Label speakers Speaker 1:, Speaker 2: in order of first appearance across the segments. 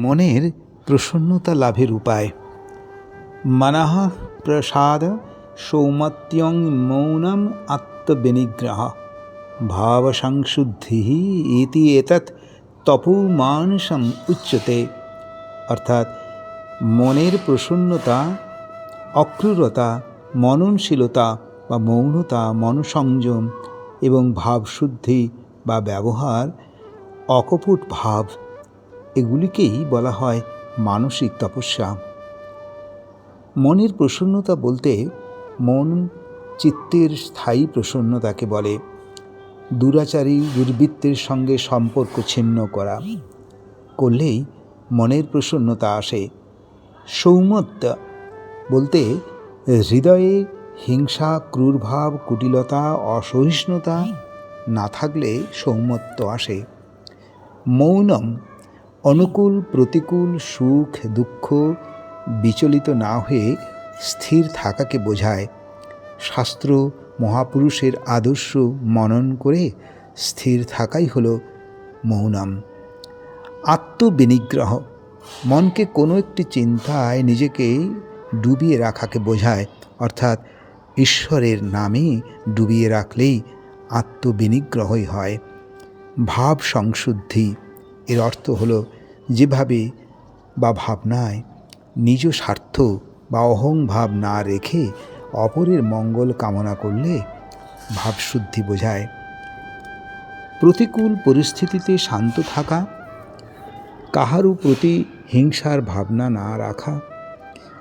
Speaker 1: মনের প্রসন্নতা লাভের উপায়। মনঃ প্রসাদ সৌমত্যং মৌনম আত্মবিনিগ্রহ ভাব সংশুদ্ধি ইতি এতৎ তপোমানসম উচ্যতে। অর্থাৎ মনের প্রসন্নতা, অক্রূরতা, মননশীলতা বা মৌনতা, মনসংযম এবং ভাবশুদ্ধি বা ব্যবহার, অকপট ভাব, এগুলিকেই বলা হয় মানসিক তপস্যা। মনের প্রসন্নতা বলতে মন চিত্তের স্থায়ী প্রসন্নতাকে বলে। দুরাচারী দুর্বৃত্তের সঙ্গে সম্পর্ক ছিন্ন করলেই মনের প্রসন্নতা আসে। সৌমত্য বলতে হৃদয়ে হিংসা, ক্রূরভাব, কুটিলতা, অসহিষ্ণুতা না থাকলে সৌমত্য আসে। মৌনম অনুকূল প্রতিকূল, সুখ দুঃখ বিচলিত না হয়ে স্থির থাকাকে বোঝায়। শাস্ত্র মহাপুরুষের আদর্শ মনন করে স্থির থাকাই হলো মৌনম। আত্মবিনিগ্রহ মনকে কোনো একটি চিন্তায় নিজেকে ডুবিয়ে রাখাকে বোঝায়। অর্থাৎ ঈশ্বরের নামে ডুবিয়ে রাখলেই আত্মবিনিগ্রহই হয়। ভাব সংশুদ্ধি এর অর্থ হলো যেভাবে বা ভাবনায় নিজ স্বার্থ বা অহংভাব না রেখে অপরের মঙ্গল কামনা করলে ভাবশুদ্ধি বোঝায়। প্রতিকূল পরিস্থিতিতে শান্ত থাকা, কাহারও প্রতি হিংসার ভাবনা না রাখা,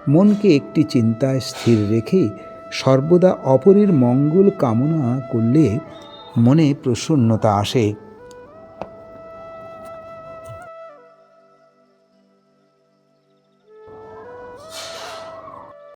Speaker 1: মনকে একটি চিন্তায় স্থির রেখে সর্বদা অপরের মঙ্গল কামনা করলে মনে প্রসন্নতা আসে।